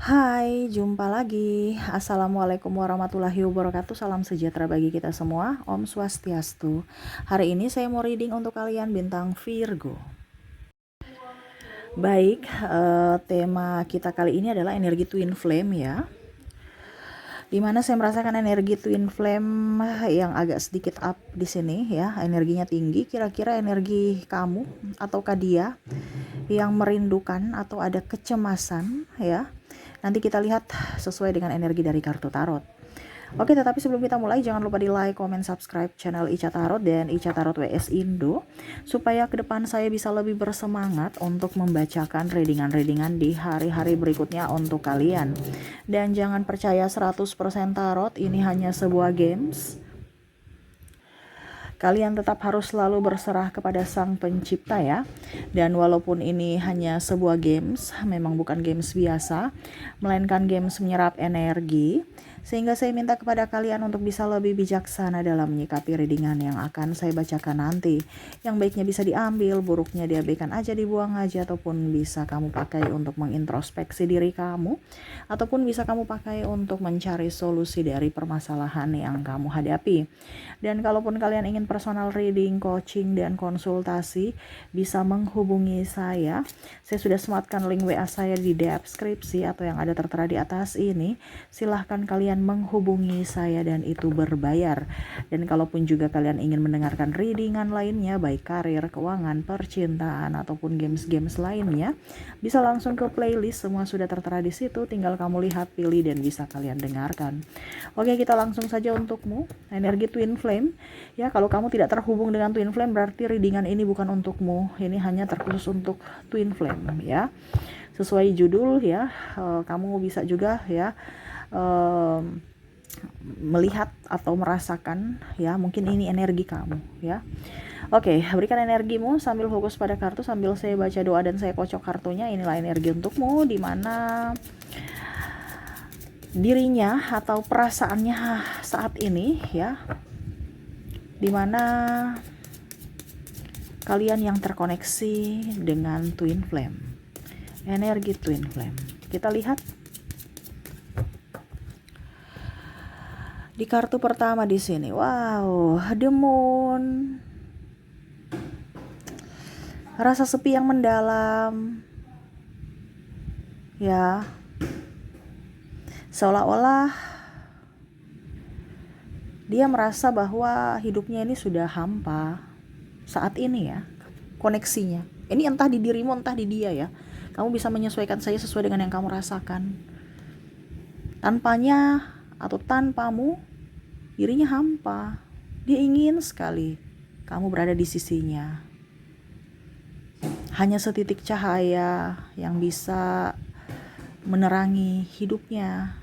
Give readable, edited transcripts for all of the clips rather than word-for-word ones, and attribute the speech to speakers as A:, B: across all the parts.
A: Hai, jumpa lagi. Assalamualaikum warahmatullahi wabarakatuh. Salam sejahtera bagi kita semua. Om Swastiastu. Hari ini saya mau reading untuk kalian bintang Virgo. Baik, tema kita kali ini adalah energi twin flame ya. Dimana saya merasakan energi twin flame yang agak sedikit up di sini ya, energinya tinggi. Kira-kira energi kamu ataukah dia yang merindukan atau ada kecemasan ya. Nanti kita lihat sesuai dengan energi dari kartu tarot. Oke, tetapi sebelum kita mulai jangan lupa di like, comment, subscribe channel Ica Tarot dan Ica Tarot WS Indo supaya ke depan saya bisa lebih bersemangat untuk membacakan readingan-readingan di hari-hari berikutnya untuk kalian. Dan jangan percaya 100% tarot, ini hanya sebuah games. Kalian tetap harus selalu berserah kepada Sang Pencipta ya. Dan walaupun ini hanya sebuah games, memang bukan games biasa, melainkan games menyerap energi, sehingga saya minta kepada kalian untuk bisa lebih bijaksana dalam menyikapi readingan yang akan saya bacakan nanti. Yang baiknya bisa diambil, buruknya diabaikan aja, dibuang aja, ataupun bisa kamu pakai untuk mengintrospeksi diri kamu, ataupun bisa kamu pakai untuk mencari solusi dari permasalahan yang kamu hadapi. Dan kalaupun kalian ingin personal reading, coaching, dan konsultasi, bisa menghubungi saya. Saya sudah sematkan link WA saya di deskripsi atau yang ada tertera di atas ini. Silahkan kalian menghubungi saya dan itu berbayar. Dan kalaupun juga kalian ingin mendengarkan readingan lainnya, baik karir, keuangan, percintaan, ataupun games-games lainnya, bisa langsung ke playlist, semua sudah tertera di situ. Tinggal kamu lihat, pilih, dan bisa kalian dengarkan. Oke, kita langsung saja untukmu. Energi twin flame. Ya, kalau kamu tidak terhubung dengan twin flame berarti readingan ini bukan untukmu. Ini hanya terkhusus untuk twin flame ya. Sesuai judul ya, kamu bisa juga ya melihat atau merasakan ya, mungkin ini energi kamu ya. Oke, berikan energimu sambil fokus pada kartu, sambil saya baca doa dan saya kocok kartunya. Inilah energi untukmu, di mana dirinya atau perasaannya saat ini ya, dimana kalian yang terkoneksi dengan twin flame, energi twin flame. Kita lihat di kartu pertama di sini. Wow, the moon. Rasa sepi yang mendalam. Ya. Seolah-olah dia merasa bahwa hidupnya ini sudah hampa saat ini ya, koneksinya. Ini entah di dirimu, entah di dia ya. Kamu bisa menyesuaikan saja sesuai dengan yang kamu rasakan. Tanpanya atau tanpamu, dirinya hampa. Dia ingin sekali kamu berada di sisinya. Hanya setitik cahaya yang bisa menerangi hidupnya.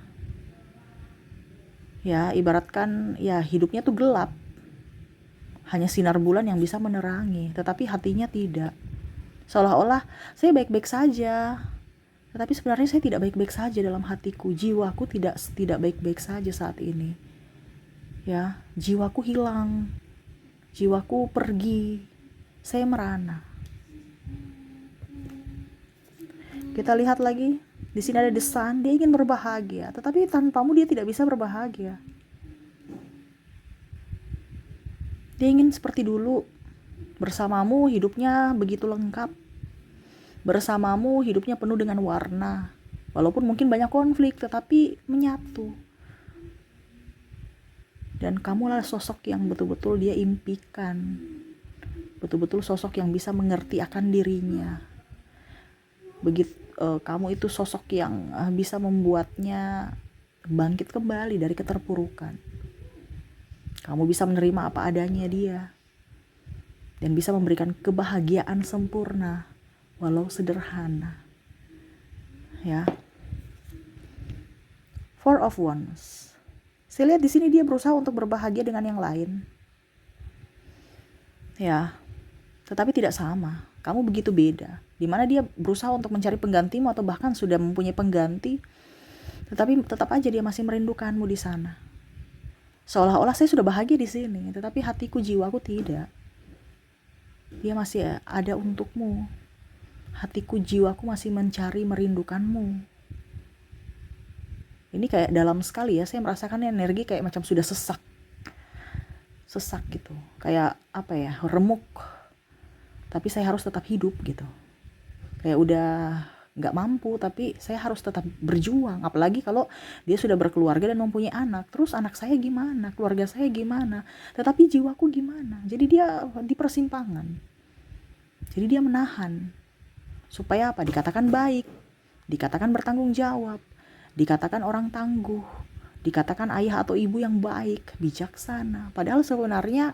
A: Ya, ibaratkan ya hidupnya tuh gelap. Hanya sinar bulan yang bisa menerangi, tetapi hatinya tidak. Seolah-olah saya baik-baik saja, tetapi sebenarnya saya tidak baik-baik saja dalam hatiku. Jiwaku tidak baik-baik saja saat ini. Ya, jiwaku hilang. Jiwaku pergi. Saya merana. Kita lihat lagi. Di sini ada the sun, dia ingin berbahagia, tetapi tanpamu dia tidak bisa berbahagia. Dia ingin seperti dulu. Bersamamu hidupnya begitu lengkap. Bersamamu hidupnya penuh dengan warna. Walaupun mungkin banyak konflik, tetapi menyatu. Dan kamulah sosok yang betul-betul dia impikan. Betul-betul sosok yang bisa mengerti akan dirinya. Kamu itu sosok yang bisa membuatnya bangkit kembali dari keterpurukan. Kamu bisa menerima apa adanya dia. Dan bisa memberikan kebahagiaan sempurna, walau sederhana. Ya. Four of Wands. Saya lihat di sini dia berusaha untuk berbahagia dengan yang lain. Ya. Tetapi tidak sama. Kamu begitu beda. Dimana dia berusaha untuk mencari penggantimu atau bahkan sudah mempunyai pengganti, tetapi tetap aja dia masih merindukanmu di sana. Seolah-olah saya sudah bahagia di sini, tetapi hatiku, jiwaku tidak. Dia masih ada untukmu. Hatiku, jiwaku masih mencari, merindukanmu. Ini kayak dalam sekali ya, saya merasakan energi kayak macam sudah sesak gitu, kayak apa ya, remuk, tapi saya harus tetap hidup gitu, kayak udah nggak mampu tapi saya harus tetap berjuang. Apalagi kalau dia sudah berkeluarga dan mempunyai anak, terus anak saya gimana, keluarga saya gimana, tetapi jiwaku gimana. Jadi dia di persimpangan, jadi dia menahan supaya apa, dikatakan baik, dikatakan bertanggung jawab, dikatakan orang tangguh, dikatakan ayah atau ibu yang baik, bijaksana. Padahal sebenarnya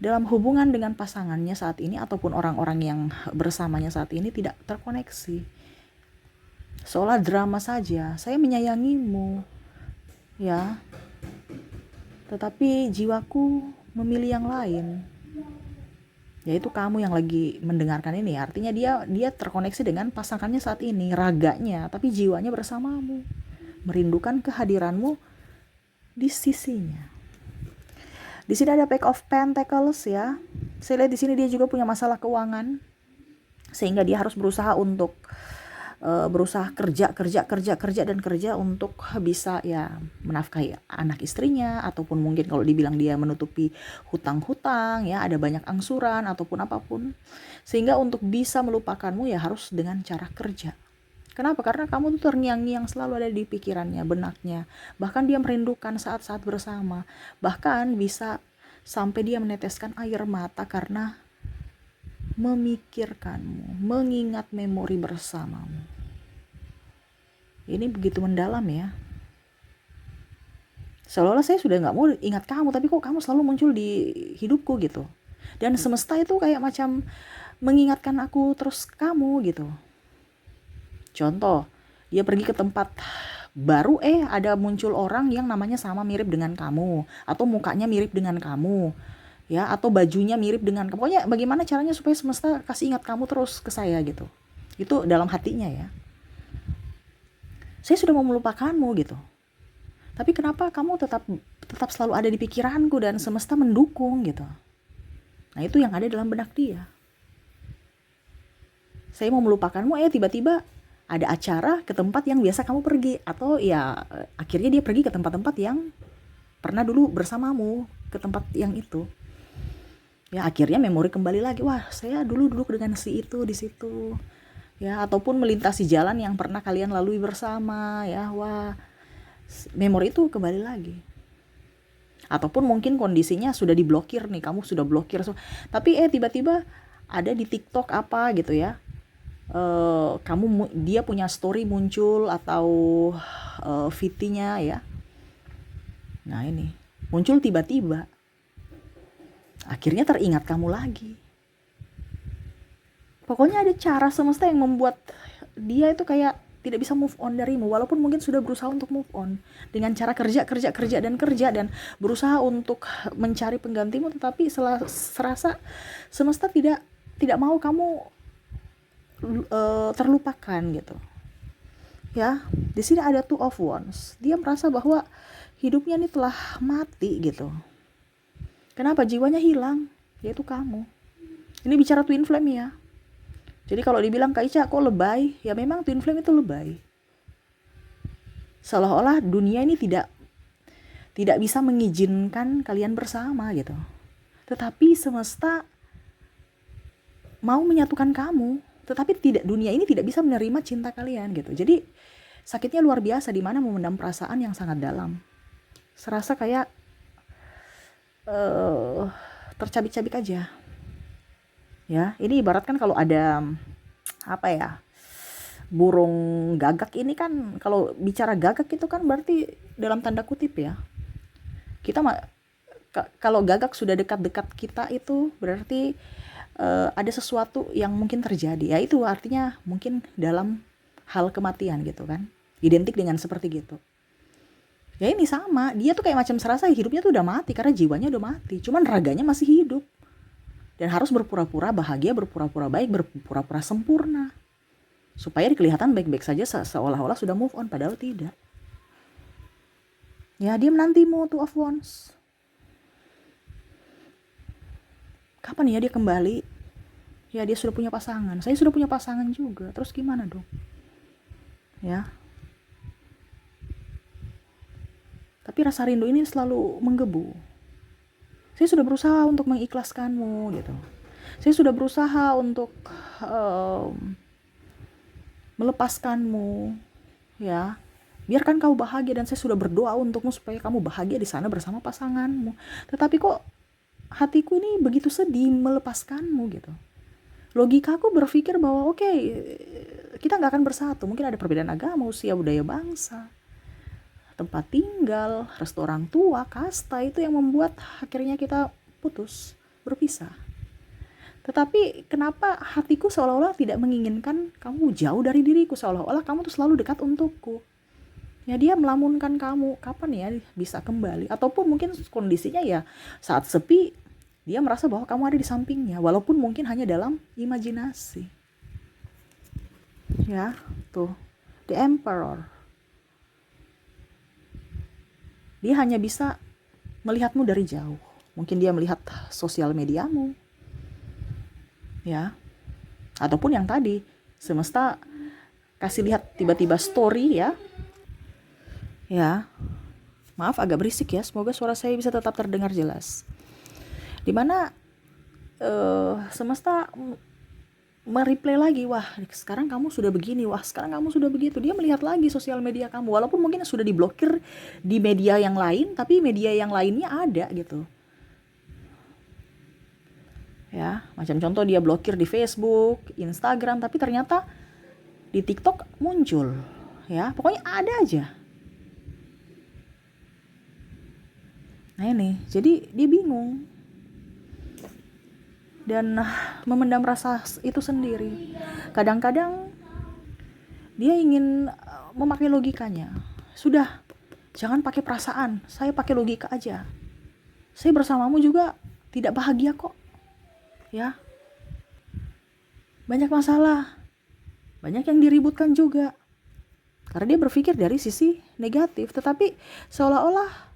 A: dalam hubungan dengan pasangannya saat ini ataupun orang-orang yang bersamanya saat ini tidak terkoneksi. Seolah drama saja, saya menyayangimu, ya, tetapi jiwaku memilih yang lain. Yaitu kamu yang lagi mendengarkan ini. Artinya dia terkoneksi dengan pasangannya saat ini, raganya, tapi jiwanya bersamamu, merindukan kehadiranmu di sisinya. Di sini ada Page of Pentacles ya. Saya lihat di sini dia juga punya masalah keuangan, sehingga dia harus berusaha untuk kerja untuk bisa ya menafkahi anak istrinya, ataupun mungkin kalau dibilang dia menutupi hutang-hutang ya, ada banyak angsuran ataupun apapun, sehingga untuk bisa melupakanmu ya harus dengan cara kerja. Kenapa? Karena kamu tuh terngiang-ngiang selalu ada di pikirannya, benaknya. Bahkan dia merindukan saat-saat bersama. Bahkan bisa sampai dia meneteskan air mata karena memikirkanmu, mengingat memori bersamamu. Ini begitu mendalam ya. Seolah-olah saya sudah gak mau ingat kamu, tapi kok kamu selalu muncul di hidupku gitu. Dan semesta itu kayak macam mengingatkan aku terus kamu gitu. Contoh, dia pergi ke tempat baru, ada muncul orang yang namanya sama mirip dengan kamu, atau mukanya mirip dengan kamu, ya, atau bajunya mirip dengan kamu. Pokoknya bagaimana caranya supaya semesta kasih ingat kamu terus ke saya gitu. Itu dalam hatinya ya. Saya sudah mau melupakanmu gitu. Tapi kenapa kamu tetap selalu ada di pikiranku dan semesta mendukung gitu. Nah, itu yang ada dalam benak dia. Saya mau melupakanmu, tiba-tiba ada acara ke tempat yang biasa kamu pergi, atau ya akhirnya dia pergi ke tempat-tempat yang pernah dulu bersamamu, ke tempat yang itu. Ya akhirnya memori kembali lagi, wah saya dulu duduk dengan si itu di situ. Ya, ataupun melintasi jalan yang pernah kalian lalui bersama, ya, wah memori itu kembali lagi. Ataupun mungkin kondisinya sudah diblokir nih, kamu sudah blokir, tapi tiba-tiba ada di TikTok apa gitu ya. Dia punya story muncul atau VT-nya ya. Nah ini muncul tiba-tiba, akhirnya teringat kamu lagi. Pokoknya ada cara semesta yang membuat dia itu kayak tidak bisa move on darimu, walaupun mungkin sudah berusaha untuk move on dengan cara kerja dan berusaha untuk mencari penggantimu, tetapi serasa semesta tidak mau kamu terlupakan gitu. Ya, di sini ada Two of Wands. Dia merasa bahwa hidupnya ini telah mati gitu. Kenapa? Jiwanya hilang, yaitu kamu. Ini bicara twin flame ya. Jadi kalau dibilang Kak Ica kok lebay, ya memang twin flame itu lebay. Seolah-olah dunia ini tidak bisa mengizinkan kalian bersama gitu. Tetapi semesta mau menyatukan kamu, tetapi dunia ini tidak bisa menerima cinta kalian gitu. Jadi sakitnya luar biasa, di mana memendam perasaan yang sangat dalam. Serasa kayak tercabik-cabik aja. Ya, ini ibaratkan kalau ada apa ya, burung gagak ini kan, kalau bicara gagak itu kan berarti dalam tanda kutip ya. Kita kalau gagak sudah dekat-dekat kita itu berarti ada sesuatu yang mungkin terjadi. Ya itu artinya mungkin dalam hal kematian gitu kan. Identik dengan seperti gitu. Ya ini sama, dia tuh kayak macam serasa hidupnya tuh udah mati karena jiwanya udah mati, cuman raganya masih hidup. Dan harus berpura-pura bahagia, berpura-pura baik, berpura-pura sempurna. Supaya kelihatan baik-baik saja, seolah-olah sudah move on, padahal tidak. Ya, dia menantimu, Two of Wands. Kapan ya dia kembali? Ya, dia sudah punya pasangan. Saya sudah punya pasangan juga. Terus gimana dong? Ya. Tapi rasa rindu ini selalu menggebu. Saya sudah berusaha untuk mengikhlaskanmu gitu. Saya sudah berusaha untuk melepaskanmu, ya. Biarkan kau bahagia, dan saya sudah berdoa untukmu supaya kamu bahagia di sana bersama pasanganmu. Tetapi kok hatiku ini begitu sedih melepaskanmu gitu. Logikaku berpikir bahwa oke, kita nggak akan bersatu. Mungkin ada perbedaan agama, usia, budaya, bangsa, tempat tinggal, restu orang tua, kasta, itu yang membuat akhirnya kita putus, berpisah. Tetapi kenapa hatiku seolah-olah tidak menginginkan kamu jauh dari diriku, seolah-olah kamu tuh selalu dekat untukku. Ya dia melamunkan kamu, kapan ya bisa kembali? Ataupun mungkin kondisinya ya saat sepi, dia merasa bahwa kamu ada di sampingnya, walaupun mungkin hanya dalam imajinasi. Ya, tuh, the emperor. Dia hanya bisa melihatmu dari jauh. Mungkin dia melihat sosial mediamu. Ya. Ataupun yang tadi, semesta kasih lihat tiba-tiba story ya. Ya. Maaf agak berisik ya, semoga suara saya bisa tetap terdengar jelas. Dimana semesta mereplay lagi, wah sekarang kamu sudah begini, wah sekarang kamu sudah begitu. Dia melihat lagi sosial media kamu, walaupun mungkin sudah diblokir di media yang lain, tapi media yang lainnya ada gitu. Ya, macam contoh dia blokir di Facebook, Instagram, tapi ternyata di TikTok muncul. Ya, pokoknya ada aja. Nah ini, jadi dia bingung. Dan memendam rasa itu sendiri. Kadang-kadang dia ingin memakai logikanya. Sudah, jangan pakai perasaan, saya pakai logika aja. Saya bersamamu juga tidak bahagia kok. Ya. Banyak masalah. Banyak yang diributkan juga. Karena dia berpikir dari sisi negatif, tetapi seolah-olah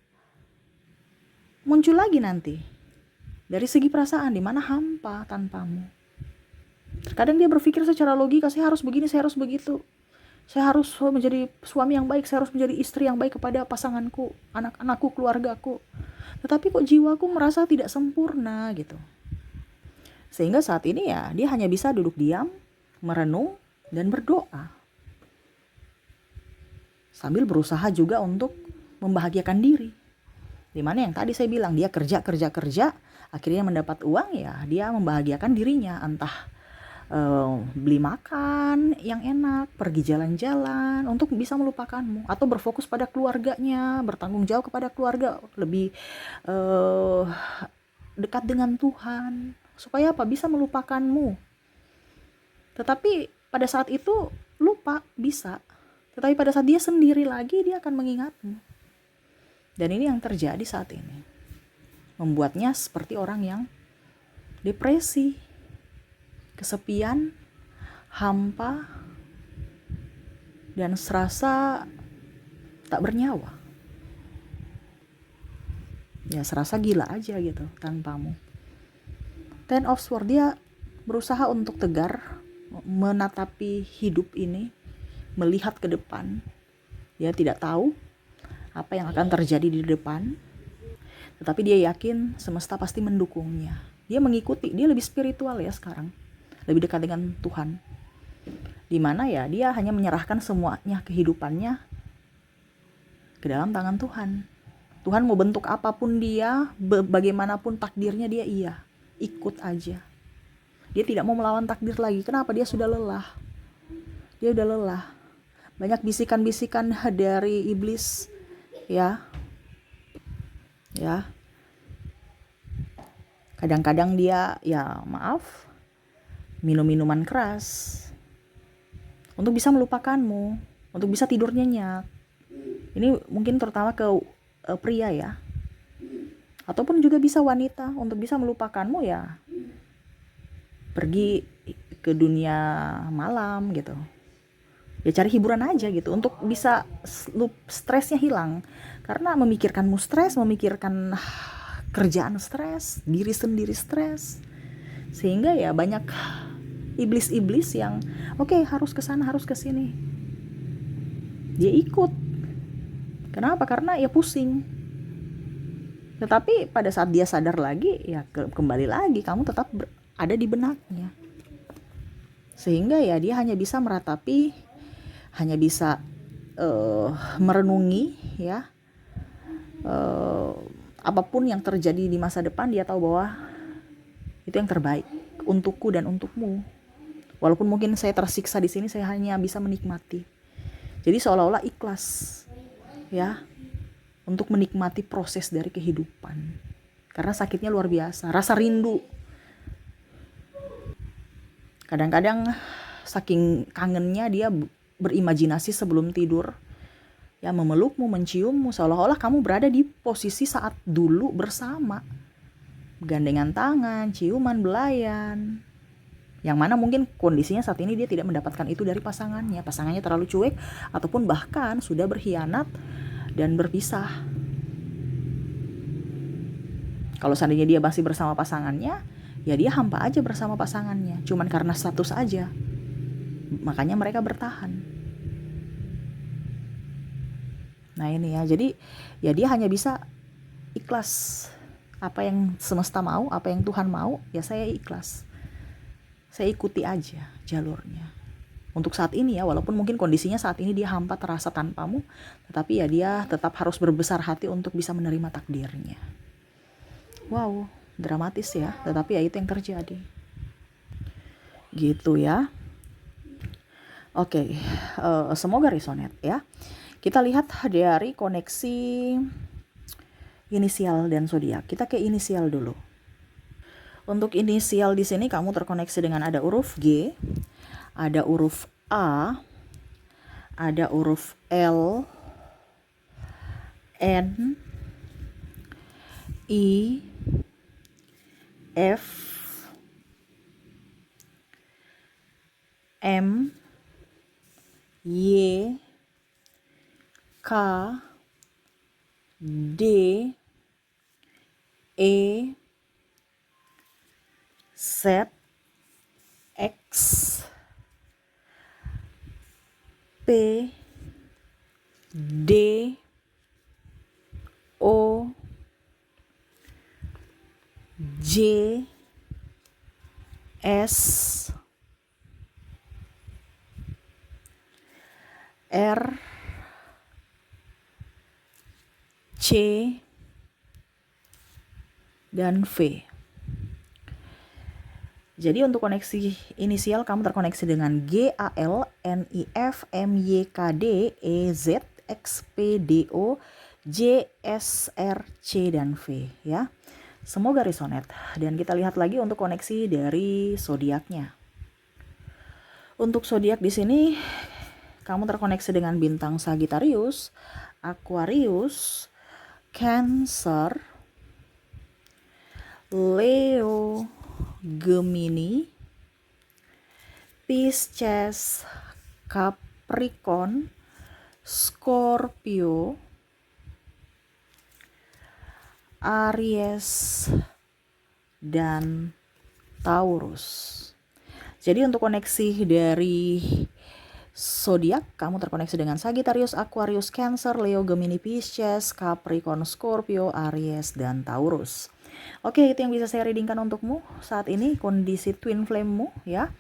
A: muncul lagi nanti dari segi perasaan, di mana hampa tanpamu. Terkadang dia berpikir secara logika, saya harus begini, saya harus begitu. Saya harus menjadi suami yang baik, saya harus menjadi istri yang baik kepada pasanganku, anak-anakku, keluargaku. Tetapi kok jiwaku merasa tidak sempurna gitu. Sehingga saat ini ya dia hanya bisa duduk diam, merenung, dan berdoa. Sambil berusaha juga untuk membahagiakan diri. Dimana yang tadi saya bilang, dia kerja, akhirnya mendapat uang, ya dia membahagiakan dirinya, entah beli makan yang enak, pergi jalan-jalan untuk bisa melupakanmu, atau berfokus pada keluarganya, bertanggung jawab kepada keluarga, lebih dekat dengan Tuhan, supaya apa? Bisa melupakanmu. Tetapi pada saat itu lupa, bisa. Tetapi pada saat dia sendiri lagi, dia akan mengingatmu. Dan ini yang terjadi saat ini. Membuatnya seperti orang yang depresi, kesepian, hampa, dan serasa tak bernyawa. Ya serasa gila aja gitu tanpamu. Ten of Swords, dia berusaha untuk tegar, menatapi hidup ini, melihat ke depan. Dia tidak tahu apa yang akan terjadi di depan, tetapi dia yakin semesta pasti mendukungnya. Dia mengikuti, dia lebih spiritual ya sekarang, lebih dekat dengan Tuhan, dimana ya dia hanya menyerahkan semuanya kehidupannya ke dalam tangan Tuhan. Tuhan mau bentuk apapun dia, bagaimanapun takdirnya, dia ikut aja. Dia tidak mau melawan takdir lagi. Kenapa? Dia sudah lelah. Dia udah lelah. Banyak bisikan-bisikan dari iblis, ya. Kadang-kadang dia, ya maaf, minum minuman keras untuk bisa melupakanmu, untuk bisa tidur nyenyak. Ini mungkin terutama ke pria ya, ataupun juga bisa wanita, untuk bisa melupakanmu ya pergi ke dunia malam gitu. Ya cari hiburan aja gitu untuk bisa stresnya hilang. Karena memikirkanmu stres, memikirkan kerjaan stres, diri sendiri stres. Sehingga ya banyak iblis-iblis yang oke, harus ke sana, harus ke sini. Dia ikut Kenapa? Karena ya pusing. Tetapi pada saat dia sadar lagi, ya kembali lagi kamu tetap ada di benaknya. Sehingga ya dia hanya bisa meratapi, hanya bisa merenungi ya, apapun yang terjadi di masa depan, dia tahu bahwa itu yang terbaik untukku dan untukmu. Walaupun mungkin saya tersiksa di sini, saya hanya bisa menikmati. Jadi seolah-olah ikhlas ya untuk menikmati proses dari kehidupan. Karena sakitnya luar biasa, rasa rindu. Kadang-kadang saking kangennya dia berimajinasi sebelum tidur, ya memelukmu, menciummu, seolah-olah kamu berada di posisi saat dulu bersama, gandengan tangan, ciuman, belayan. Yang mana mungkin kondisinya saat ini dia tidak mendapatkan itu dari pasangannya terlalu cuek, ataupun bahkan sudah berkhianat dan berpisah. Kalau seandainya dia masih bersama pasangannya, ya dia hampa aja bersama pasangannya, cuman karena status aja. Makanya mereka bertahan. Nah ini ya, jadi ya dia hanya bisa ikhlas. Apa yang semesta mau, apa yang Tuhan mau, ya saya ikhlas. Saya ikuti aja jalurnya. Untuk saat ini ya, walaupun mungkin kondisinya saat ini dia hampa terasa tanpamu, tetapi ya dia tetap harus berbesar hati untuk bisa menerima takdirnya. Wow, dramatis ya, tetapi ya itu yang terjadi. Gitu ya. Oke, semoga resonate ya. Kita lihat dari koneksi inisial dan zodiak. Kita ke inisial dulu. Untuk inisial di sini kamu terkoneksi dengan ada huruf G, ada huruf A, ada huruf L, N, I, F, M, Y, K, D, E, Z, X, P, D, O, J, S, R, C, dan V. Jadi untuk koneksi inisial kamu terkoneksi dengan G, A, L, N, I, F, M, Y, K, D, E, Z, X, P, D, O, J, S, R, C, dan V ya. Semoga resonate. Dan kita lihat lagi untuk koneksi dari zodiaknya. Untuk zodiak di sini kamu terkoneksi dengan bintang Sagittarius, Aquarius, Cancer, Leo, Gemini, Pisces, Capricorn, Scorpio, Aries, dan Taurus. Jadi untuk koneksi dari zodiak kamu terkoneksi dengan Sagittarius, Aquarius, Cancer, Leo, Gemini, Pisces, Capricorn, Scorpio, Aries, dan Taurus. Oke, itu yang bisa saya readingkan untukmu saat ini kondisi twin flame-mu ya.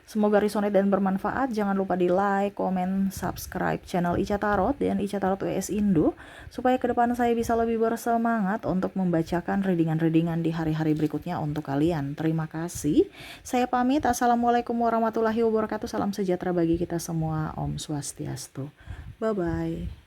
A: Semoga resonate dan bermanfaat. Jangan lupa di like, komen, subscribe channel Ica Tarot dan Ica Tarot WS Indo supaya ke depan saya bisa lebih bersemangat untuk membacakan readingan-readingan di hari-hari berikutnya untuk kalian. Terima kasih. Saya pamit. Assalamualaikum warahmatullahi wabarakatuh. Salam sejahtera bagi kita semua. Om Swastiastu. Bye-bye.